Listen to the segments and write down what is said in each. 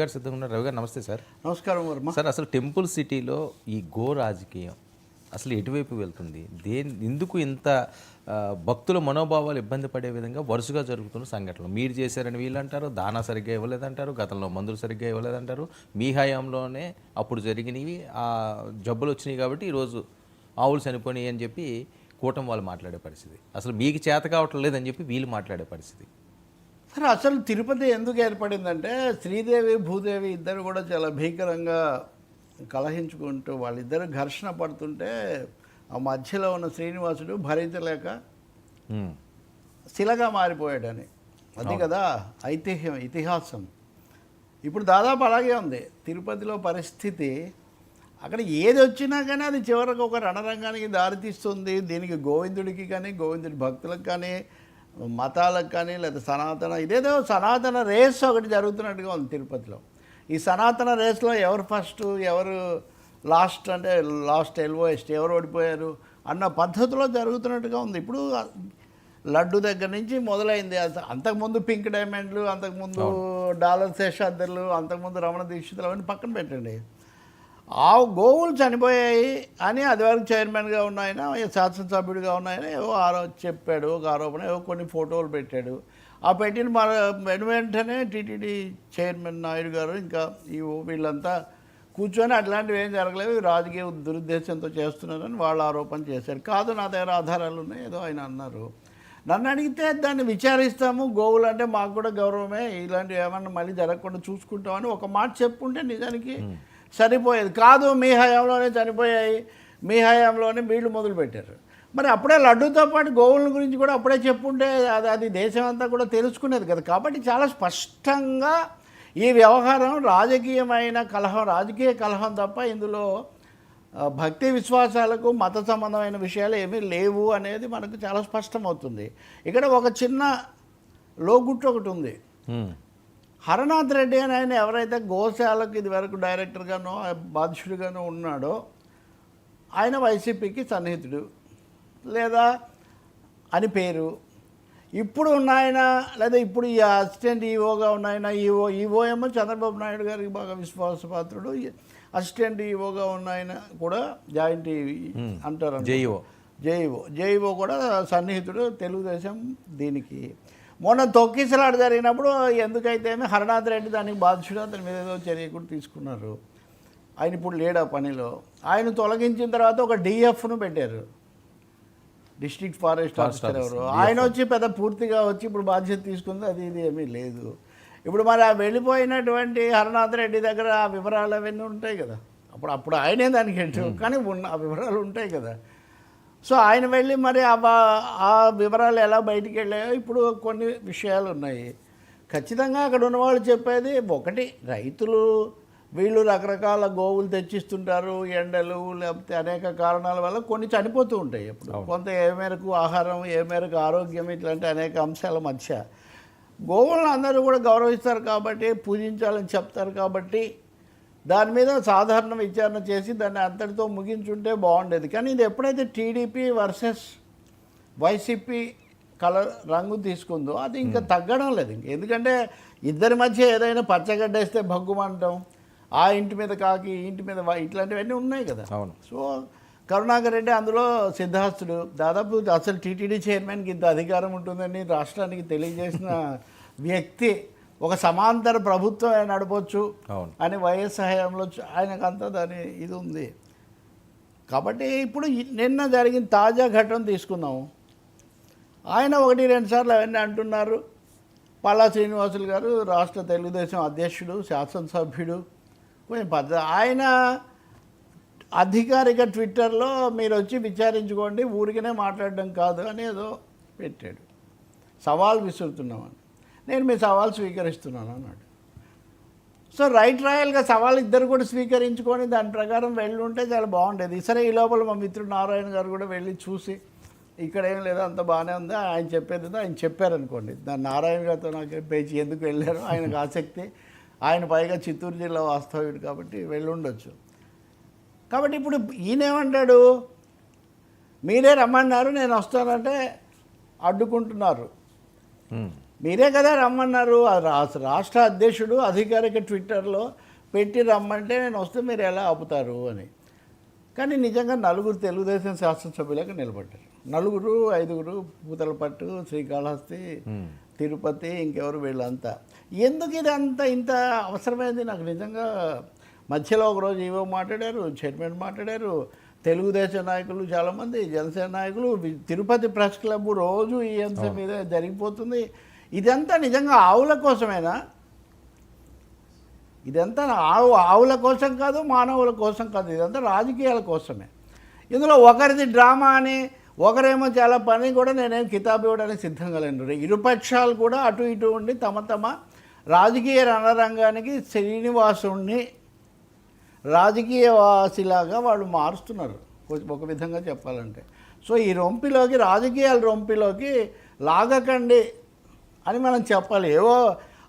గారు సిద్ధంగా ఉన్నారు. రవి గారు నమస్తే సార్. నమస్కారం వర్మ. సార్ అసలు టెంపుల్ సిటీలో ఈ గో రాజకీయం అసలు ఎటువైపు వెళ్తుంది? ఎందుకు ఇంత భక్తుల మనోభావాలు ఇబ్బంది పడే విధంగా వరుసగా జరుగుతున్న సంఘటనలు? మీరు చేశారని వీళ్ళు అంటారు, దానా సరిగ్గా ఇవ్వలేదంటారు, గతంలో మందులు సరిగ్గా ఇవ్వలేదంటారు, మీ హయాంలోనే అప్పుడు జరిగినవి ఆ జబ్బులు వచ్చినాయి కాబట్టి ఈరోజు ఆవులు చనిపోయినాయి అని చెప్పి కూటమి వాళ్ళు మాట్లాడే పరిస్థితి, అసలు మీకు చేత కావటం లేదని చెప్పి వీళ్ళు మాట్లాడే పరిస్థితి. సరే, అసలు తిరుపతి ఎందుకు ఏర్పడిందంటే శ్రీదేవి భూదేవి ఇద్దరు కూడా చాలా భీకరంగా కలహించుకుంటూ వాళ్ళిద్దరు ఘర్షణ పడుతుంటే ఆ మధ్యలో ఉన్న శ్రీనివాసుడు భరించలేక శిలగా మారిపోయాడని. అది కదా ఇతిహాసం. ఇప్పుడు దాదాపు అలాగే ఉంది తిరుపతిలో పరిస్థితి. అక్కడ ఏది వచ్చినా కానీ అది చివరికి ఒక రణరంగానికి దారితీస్తుంది. దీనికి గోవిందుడికి కానీ, గోవిందుడి భక్తులకు కానీ, మతాలకు కానీ, లేదా ఇదేదో సనాతన రేస్ ఒకటి జరుగుతున్నట్టుగా ఉంది తిరుపతిలో. ఈ సనాతన రేస్లో ఎవరు ఫస్ట్, ఎవరు లాస్ట్, అంటే లాస్ట్ ఎల్ఓఎస్ట్, ఎవరు ఓడిపోయారు అన్న పద్ధతిలో జరుగుతున్నట్టుగా ఉంది. ఇప్పుడు లడ్డు దగ్గర నుంచి మొదలైంది. అంతకుముందు పింక్ డైమండ్లు, అంతకుముందు డాలర్ శేషాద్రులు, అంతకుముందు రమణ దీక్షితులు అవన్నీ పక్కన పెట్టండి. ఆ గోవులు చనిపోయాయి అని అదివరకు చైర్మన్గా ఉన్నాయన, శాసనసభ్యుడిగా ఉన్నాయన ఏవో చెప్పాడు, ఒక ఆరోపణ, ఏవో కొన్ని ఫోటోలు పెట్టాడు. ఆ పెట్టిన వెంటనే టీటీడీ చైర్మన్ నాయుడు గారు ఇంకా ఈ వీళ్ళంతా కూర్చొని అట్లాంటివి ఏం జరగలేదు, రాజకీయ దురుద్దేశంతో చేస్తున్నారని వాళ్ళు ఆరోపణ చేశారు. కాదు, నా దగ్గర ఆధారాలు ఉన్నాయి ఏదో ఆయన అన్నారు. నన్ను అడిగితే దాన్ని విచారిస్తాము, గోవులు అంటే మాకు కూడా గౌరవమే, ఇలాంటివి ఏమన్నా మళ్ళీ జరగకుండా చూసుకుంటామని ఒక మాట చెప్పుంటే నిజానికి సరిపోయేది. కాదు, మీ హయాంలోనే చనిపోయాయి, మీ హయాంలోనే వీళ్ళు మొదలుపెట్టారు. మరి అప్పుడే లడ్డూతో పాటు గోవుల గురించి కూడా అప్పుడే చెప్పుంటే అది దేశం అంతా కూడా తెలుసుకునేది కదా. కాబట్టి చాలా స్పష్టంగా ఈ వ్యవహారం రాజకీయమైన కలహం, రాజకీయ కలహం తప్ప ఇందులో భక్తి విశ్వాసాలకు మత సంబంధమైన విషయాలు ఏమీ లేవు అనేది మనకు చాలా స్పష్టమవుతుంది. ఇక్కడ ఒక చిన్న లోగుట్టు ఒకటి ఉంది. హరనాథ్ రెడ్డి అని ఆయన ఎవరైతే గోశాలకు ఇది వరకు డైరెక్టర్గానో బాధ్యుడిగానో ఉన్నాడో ఆయన వైసీపీకి సన్నిహితుడు లేదా అని పేరు. ఇప్పుడు ఉన్నాయన, లేదా ఇప్పుడు ఈ అసిస్టెంట్ ఈఓగా ఉన్నాయన, ఈఓ ఏమో చంద్రబాబు నాయుడు గారికి బాగా విశ్వాసపాత్రుడు, అసిస్టెంట్ ఈఓగా ఉన్నాయన కూడా జాయింట్ అంటారు, జేఈఓ కూడా సన్నిహితుడు తెలుగుదేశం దీనికి. మొన్న తొక్కిసలాట జరిగినప్పుడు ఎందుకైతే హరనాథ్ రెడ్డి దానికి బాధ్యుడు, అతని మీద ఏదో చర్య కూడా తీసుకున్నారు. ఆయన ఇప్పుడు లేడు ఆ పనిలో. ఆయన తొలగించిన తర్వాత ఒక డిఎఫ్ను పెట్టారు, డిస్ట్రిక్ట్ ఫారెస్ట్ ఆఫీసర్ ఎవరు. ఆయన వచ్చి పెద్ద పూర్తిగా వచ్చి ఇప్పుడు బాధ్యత తీసుకుంది, అది ఇది ఏమీ లేదు. ఇప్పుడు మరి ఆ వెళ్ళిపోయినటువంటి హరనాథ్ రెడ్డి దగ్గర ఆ వివరాలు అవన్నీ ఉంటాయి కదా. అప్పుడు ఆయనే దానికి హెడ్, కానీ ఆ వివరాలు ఉంటాయి కదా. సో ఆయన వెళ్ళి మరి ఆ వివరాలు ఎలా బయటికి వెళ్ళాయో ఇప్పుడు కొన్ని విషయాలు ఉన్నాయి. ఖచ్చితంగా అక్కడ ఉన్నవాళ్ళు చెప్పేది ఒకటి, రైతులు వీళ్ళు రకరకాల గోవులు తెచ్చిస్తుంటారు, ఎండలు లేకపోతే అనేక కారణాల వల్ల కొన్ని చనిపోతూ ఉంటాయి. అప్పుడు కొంత ఏ మేరకు ఆహారం, ఏ మేరకు ఆరోగ్యం, ఇట్లాంటి అనేక అంశాల మధ్య గోవులను అందరూ కూడా గౌరవిస్తారు కాబట్టి, పూజించాలని చెప్తారు కాబట్టి దాని మీద సాధారణ విచారణ చేసి దాన్ని అంతటితో ముగించుంటే బాగుండేది. కానీ ఇది ఎప్పుడైతే టీడీపీ వర్సెస్ వైసీపీ రంగు తీసుకుందో అది ఇంకా తగ్గడం లేదు. ఎందుకంటే ఇద్దరి మధ్య ఏదైనా పచ్చగడ్డేస్తే భగ్గుమంటాం, ఆ ఇంటి మీద కాకి, ఈ ఇంటి మీద ఇట్లాంటివన్నీ ఉన్నాయి కదా. అవును. సో కరుణాకర్ రెడ్డి అందులో సిద్ధాస్తుడు. దాదాపు అసలు టీటీడీ చైర్మన్కి ఇంత అధికారం ఉంటుందని రాష్ట్రానికి తెలియజేసిన వ్యక్తి. ఒక సమాంతర ప్రభుత్వం ఆయన నడపచ్చు అని వైఎస్ హయాంలో ఆయనకంతా దాని ఇది ఉంది. కాబట్టి ఇప్పుడు నిన్న జరిగిన తాజా ఘటన తీసుకుందాం. ఆయన 1-2 సార్లు అవన్నీ అంటున్నారు. పల్లా శ్రీనివాసులు గారు రాష్ట్ర తెలుగుదేశం అధ్యక్షుడు, శాసనసభ్యుడు, కొంచెం ఆయన అధికారిక ట్విట్టర్లో మీరు వచ్చి విచారించుకోండి, ఊరికనే మాట్లాడడం కాదు అని ఏదో పెట్టాడు. సవాల్ విసురుతున్నామని. నేను మీ సవాల్ స్వీకరిస్తున్నాను అన్నాడు. సో రాయల్గా సవాల్ ఇద్దరు కూడా స్వీకరించుకొని దాని ప్రకారం వెళ్ళి ఉంటే చాలా బాగుండేది. సరే, ఈ లోపల మా మిత్రుడు నారాయణ గారు కూడా వెళ్ళి చూసి ఇక్కడ ఏం లేదా, అంత బాగానే ఉంది, ఆయన చెప్పేది ఆయన చెప్పారనుకోండి. దాన్ని నారాయణ గారితో నాకు పేచి ఎందుకు వెళ్ళారు, ఆయనకు ఆసక్తి, ఆయన పైగా చిత్తూరు జిల్లా వాస్తవ్యుడు కాబట్టి వెళ్ళి ఉండొచ్చు. కాబట్టి ఇప్పుడు ఈయనేమంటాడు, మీరే రమ్మన్నారు నేను వస్తానంటే అడ్డుకుంటున్నారు. మీరే కదా రమ్మన్నారు. ఆ రాష్ట్ర అధ్యక్షుడు అధికారిక ట్విట్టర్లో పెట్టి రమ్మంటే నేను వస్తే మీరు ఎలా ఆపుతారు అని. కానీ నిజంగా నలుగురు తెలుగుదేశం శాసనసభ్యులకు నిలబడ్డారు. నలుగురు 5గురు పూతలపట్టు, శ్రీకాళహస్తి, తిరుపతి, ఇంకెవరు వీళ్ళంతా. ఎందుకు ఇదంతా ఇంత అవసరమైంది నాకు నిజంగా. మధ్యలో ఒకరోజు ఈవో మాట్లాడారు, చైర్మన్ మాట్లాడారు, తెలుగుదేశం నాయకులు చాలామంది, జనసేన నాయకులు, తిరుపతి ప్రెస్ క్లబ్ రోజు ఈ అంశం మీద జరిగిపోతుంది. ఇదంతా నిజంగా ఆవుల కోసమేనా? ఇదంతా ఆవుల కోసం కాదు, మానవుల కోసం కాదు, ఇదంతా రాజకీయాల కోసమే. ఇందులో ఒకరిది డ్రామా అని, ఒకరేమో చాలా పని కూడా నేనేం కితాబు ఇవ్వడానికి సిద్ధంగా లేను. ఇరుపక్షాలు కూడా అటు ఇటు ఉండి తమ తమ రాజకీయ రణరంగానికి శ్రీనివాసుణ్ణి రాజకీయవాసిలాగా వాళ్ళు మారుస్తున్నారు ఒక విధంగా చెప్పాలంటే. సో ఈ రొంపిలోకి, రాజకీయాల రొంపిలోకి లాగకండి అని మనం చెప్పాలి. ఏవో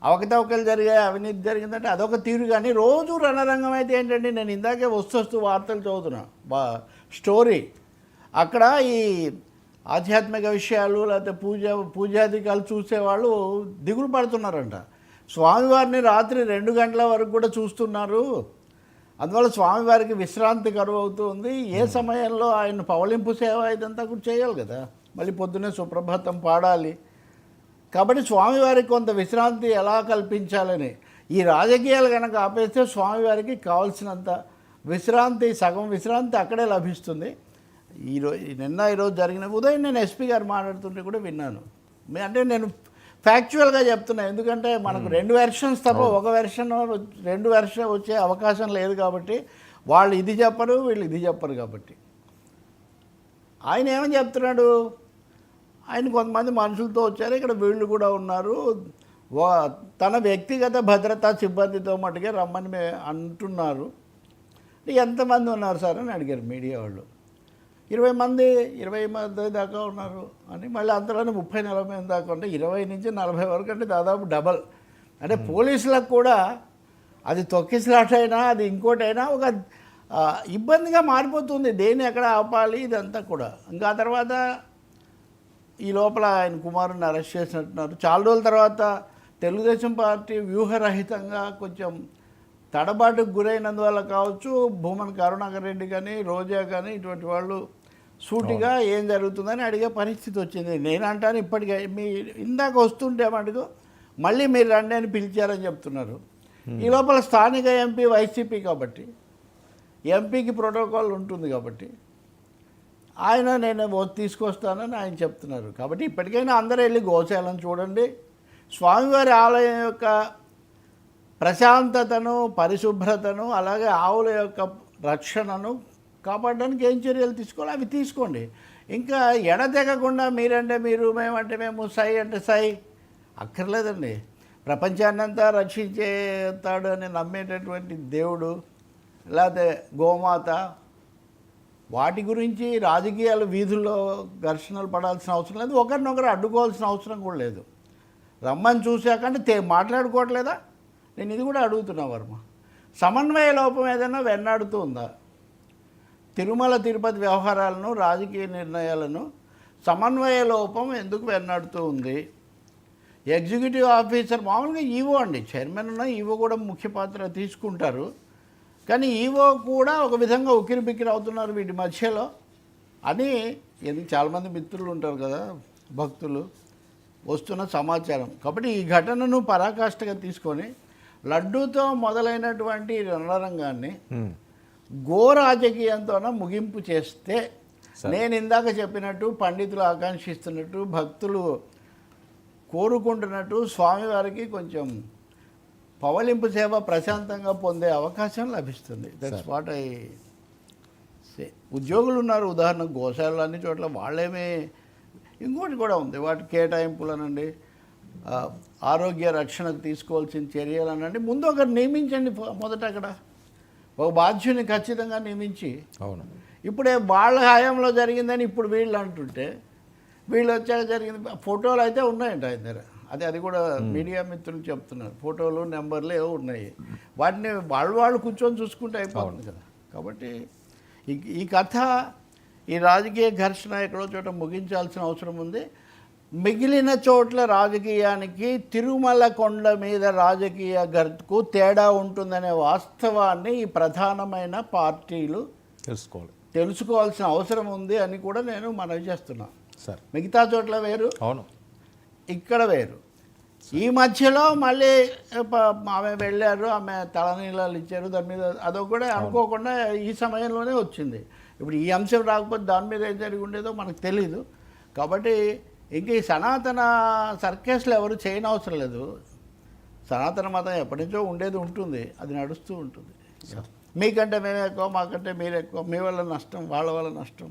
అవకతవకలు జరిగాయి, అవినీతి జరిగిందంటే అదొక తీరు. కానీ రోజు రణరంగం అయితే ఏంటంటే, నేను ఇందాకే వస్తూ వార్తలు చదువుతున్నా, స్టోరీ అక్కడ ఈ ఆధ్యాత్మిక విషయాలు లేకపోతే పూజాధికాలు చూసేవాళ్ళు దిగులు పడుతున్నారంట. స్వామివారిని రాత్రి 2 గంటల వరకు కూడా చూస్తున్నారు. అందువల్ల స్వామివారికి విశ్రాంతి కరువు అవుతుంది. ఏ సమయంలో ఆయన పవళింపు సేవ ఇదంతా కూడా చేయాలి కదా, మళ్ళీ పొద్దున్నే సుప్రభాతం పాడాలి. కాబట్టి స్వామివారికి కొంత విశ్రాంతి ఎలా కల్పించాలని, ఈ రాజకీయాలు కనుక ఆపేస్తే స్వామివారికి కావాల్సినంత విశ్రాంతి, సగం విశ్రాంతి అక్కడే లభిస్తుంది. ఈరోజు జరిగిన ఉదయం నేను ఎస్పీ గారు మాట్లాడుతుంటే కూడా విన్నాను. అంటే నేను ఫ్యాక్చువల్గా చెప్తున్నా, ఎందుకంటే మనకు 2 వెర్షన్స్ తప్ప ఒక వెర్షన్ 2 వెర్షన్ వచ్చే అవకాశం లేదు. కాబట్టి వాళ్ళు ఇది చెప్పరు, వీళ్ళు ఇది చెప్పరు. కాబట్టి ఆయన ఏమని చెప్తున్నాడు, ఆయన కొంతమంది మనుషులతో వచ్చారు, ఇక్కడ వీళ్ళు కూడా ఉన్నారు, తన వ్యక్తిగత భద్రతా సిబ్బందితో మటుకే రమ్మని అంటున్నారు. ఎంతమంది ఉన్నారు సార్ అని అడిగారు మీడియా వాళ్ళు. 20 మంది దాకా ఉన్నారు అని. మళ్ళీ అంతలోనే 30-40 మంది దాకా ఉంటే 20 నుంచి 40 వరకు అంటే దాదాపు డబల్. అంటే పోలీసులకు కూడా అది తొక్కిసలాట అయినా అది ఇంకోటైనా ఒక ఇబ్బందిగా మారిపోతుంది. దేన్ని ఎక్కడ ఆపాలి ఇదంతా కూడా. ఇంకా తర్వాత ఈ లోపల ఆయన కుమారుని అరెస్ట్ చేసినట్టున్నారు. చాలా రోజుల తర్వాత తెలుగుదేశం పార్టీ వ్యూహరహితంగా కొంచెం తడబాటుకు గురైనందువల్ల కావచ్చు, భూమన్ కరుణాకర్ రెడ్డి కానీ, రోజా కానీ ఇటువంటి వాళ్ళు సూటిగా ఏం జరుగుతుందని అడిగే పరిస్థితి వచ్చింది. నేను అంటాను ఇప్పటికే, మీ ఇందాక వస్తుంటే మటుకు మళ్ళీ మీరు రండి అని పిలిచారని చెప్తున్నారు. ఈ లోపల స్థానిక ఎంపీ వైసీపీ కాబట్టి, ఎంపీకి ప్రోటోకాల్ ఉంటుంది కాబట్టి ఆయన నేను తీసుకొస్తానని ఆయన చెప్తున్నారు. కాబట్టి ఇప్పటికైనా అందరూ వెళ్ళి గోశాలను చూడండి. స్వామివారి ఆలయం యొక్క ప్రశాంతతను, పరిశుభ్రతను, అలాగే ఆవుల యొక్క రక్షణను కాపాడడానికి ఏం చర్యలు తీసుకోవాలి అవి తీసుకోండి. ఇంకా ఎడతెగకుండా మీరంటే మీరు, మేమంటే మేము, సై అంటే సై అక్కర్లేదండి. ప్రపంచాన్నంతా రక్షించేస్తాడు అని నమ్మేటటువంటి దేవుడు, లేకపోతే గోమాత, వాటి గురించి రాజకీయాలు వీధుల్లో ఘర్షణలు పడాల్సిన అవసరం లేదు. ఒకరినొకరు అడ్డుకోవాల్సిన అవసరం కూడా లేదు. రమ్మని చూశాకంటే మాట్లాడుకోవట్లేదా? నేను ఇది కూడా అడుగుతున్నా వర్మ. సమన్వయ లోపం ఏదైనా వెన్నాడుతూ ఉందా? తిరుమల తిరుపతి వ్యవహారాలను, రాజకీయ నిర్ణయాలను సమన్వయ లోపం ఎందుకు వెన్నాడుతూ ఉంది? ఎగ్జిక్యూటివ్ ఆఫీసర్ మామూలుగా ఈవో అండి, చైర్మన్ ఉన్న ఈవో కూడా ముఖ్య పాత్ర తీసుకుంటారు. కానీ ఈవో కూడా ఒక విధంగా ఉక్కిరిబిక్కిరి అవుతున్నారు వీటి మధ్యలో అని చాలామంది మిత్రులు ఉంటారు కదా, భక్తులు, వస్తున్న సమాచారం. కాబట్టి ఈ ఘటనను పరాకాష్ఠగా తీసుకొని లడ్డూతో మొదలైనటువంటి రణరంగాన్ని గో రాజకీయంతోన ముగింపు చేస్తే, నేను ఇందాక చెప్పినట్టు పండితులు ఆకాంక్షిస్తున్నట్టు, భక్తులు కోరుకుంటున్నట్టు స్వామివారికి కొంచెం పవలింపు సేవ ప్రశాంతంగా పొందే అవకాశం లభిస్తుంది. That's what I say. ఉద్యోగులు ఉన్నారు, ఉదాహరణకు గోశాలలు అన్ని చోట్ల, వాళ్ళేమే. ఇంకోటి కూడా ఉంది, వాటి కేటాయింపులనండి, ఆరోగ్య రక్షణకు తీసుకోవాల్సిన చర్యలు అనండి. ముందు ఒకరు నియమించండి, మొదట అక్కడ ఒక బాధ్యుని ఖచ్చితంగా నియమించి. అవును, ఇప్పుడే వాళ్ళ హయాంలో జరిగిందని ఇప్పుడు వీళ్ళు అంటుంటే, వీళ్ళు వచ్చాక జరిగింది. ఫోటోలు అయితే ఉన్నాయంట ఆయన దగ్గర. అది కూడా మీడియా మిత్రులు చెప్తున్నారు, ఫోటోలు నెంబర్లు ఏవో ఉన్నాయి. వాటిని వాళ్ళు కూర్చొని చూసుకుంటే అయిపోతుంది కదా. కాబట్టి ఈ కథ, ఈ రాజకీయ ఘర్షణ ఎక్కడో చోట ముగించాల్సిన అవసరం ఉంది. మిగిలిన చోట్ల రాజకీయానికి తిరుమల కొండ మీద రాజకీయ గర్కు తేడా ఉంటుందనే వాస్తవాన్ని ఈ ప్రధానమైన పార్టీలు తెలుసుకోవాలి. తెలుసుకోవాల్సిన అవసరం ఉంది అని కూడా నేను మనవి చేస్తున్నాను. సార్ మిగతా చోట్ల వేరు, అవును, ఇక్కడ వేరు. ఈ మధ్యలో మళ్ళీ ఆమె వెళ్ళారు, ఆమె తలనీళ్ళు ఇచ్చారు, దాని మీద అదొక కూడా అనుకోకుండా ఈ సమయంలోనే వచ్చింది. ఇప్పుడు ఈ అంశం రాకపోతే దాని మీద ఏం జరిగి ఉండేదో మనకు తెలీదు. కాబట్టి ఇంక ఈ సనాతన సర్కస్లు ఎవరు చేయనవసరం లేదు. సనాతన మతం ఎప్పటి నుంచో ఉండేది ఉంటుంది, అది నడుస్తూ ఉంటుంది. మీకంటే మేము ఎక్కువ, మాకంటే మీరు ఎక్కువ, మీ వల్ల నష్టం, వాళ్ళ వల్ల నష్టం.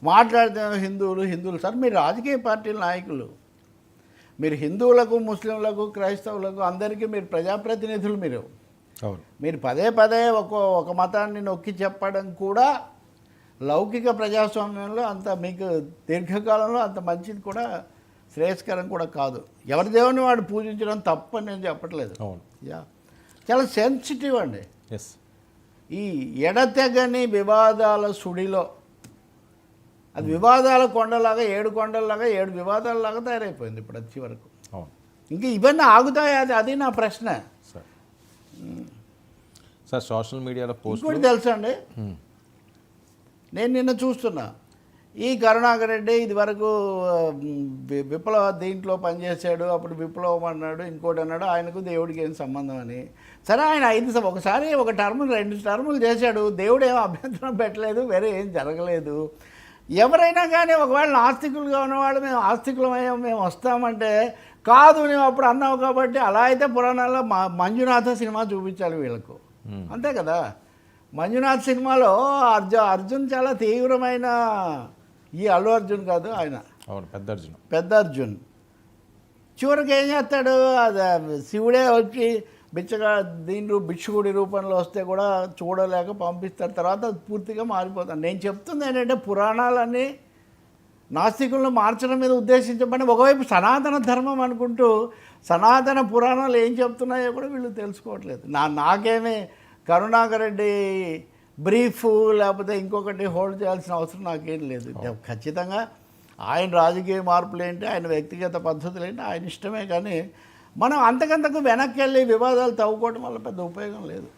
మాట్లాడితే హిందువులు సార్, మీరు రాజకీయ పార్టీల నాయకులు, మీరు హిందువులకు, ముస్లింలకు, క్రైస్తవులకు అందరికీ మీరు ప్రజాప్రతినిధులు. అవును, మీరు పదే పదే ఒక మతాన్ని నొక్కి చెప్పడం కూడా లౌకిక ప్రజాస్వామ్యంలో అంత మీకు దీర్ఘకాలంలో అంత మంచిది కూడా, శ్రేయస్కరం కూడా కాదు. ఎవరి దేవుని వాడు పూజించడం తప్పని నేను చెప్పట్లేదు. అవును, యా, చాలా సెన్సిటివ్ అండి. ఎస్, ఈ ఎడతెగని వివాదాల సుడిలో అది వివాదాల కొండలాగా 7 కొండల్లాగా 7 వివాదాలలాగా తయారైపోయింది ఇప్పుడు వచ్చి వరకు. అవును, ఇంకా ఇవన్నీ ఆగుతాయి? అది నా ప్రశ్న. సార్. సార్, సోషల్ మీడియాలో పోస్ట్ ఇంకోటి తెలుసా అండి, నేను నిన్న చూస్తున్నా, ఈ కరుణాకర్ రెడ్డి ఇది వరకు విప్లవ దీంట్లో పనిచేశాడు, అప్పుడు విప్లవం అన్నాడు, ఇంకోటి అన్నాడు, ఆయనకు దేవుడికి ఏం సంబంధం అని. సరే, ఆయన ఒకసారి ఒక టర్మ్ 2 టర్ములు చేశాడు, దేవుడు ఏం అభ్యంతరం పెట్టలేదు, వేరే ఏం జరగలేదు. ఎవరైనా కానీ ఒకవేళ నాస్తికులుగా ఉన్నవాళ్ళు మేము ఆస్తికులమయ్యాం, మేము వస్తామంటే కాదు నువ్వు అప్పుడు అన్నావు కాబట్టి, అలా అయితే పురాణాల్లో మంజునాథ సినిమా చూపించాలి వీళ్ళకు, అంతే కదా. మంజునాథ్ సినిమాలో అర్జున్ చాలా తీవ్రమైన, ఈ అల్లు అర్జున్ కాదు ఆయన, అవును, పెద్ద అర్జున్ చివరికి ఏం చేస్తాడు, అది శివుడే వచ్చి భిక్షుకుడి రూపంలో వస్తే కూడా చూడలేక పంపిస్తారు, తర్వాత అది పూర్తిగా మారిపోతాను. నేను చెప్తుంది ఏంటంటే, పురాణాలన్నీ నాస్తికులను మార్చడం మీద ఉద్దేశించబడి ఒకవైపు సనాతన ధర్మం అనుకుంటూ సనాతన పురాణాలు ఏం చెప్తున్నాయో కూడా వీళ్ళు తెలుసుకోవట్లేదు. నాకేమీ కరుణాకర్ రెడ్డి బ్రీఫ్ లేకపోతే ఇంకొకటి హోల్డ్ చేయాల్సిన అవసరం నాకేం లేదు. ఖచ్చితంగా ఆయన రాజకీయ మార్పులు ఏంటి, ఆయన వ్యక్తిగత పద్ధతులు ఏంటి, ఆయన ఇష్టమే. కానీ మనం అంతకంతకు వెనక్కి వెళ్ళి వివాదాలు తవ్వుకోవడం వల్ల పెద్ద ఉపయోగం లేదు.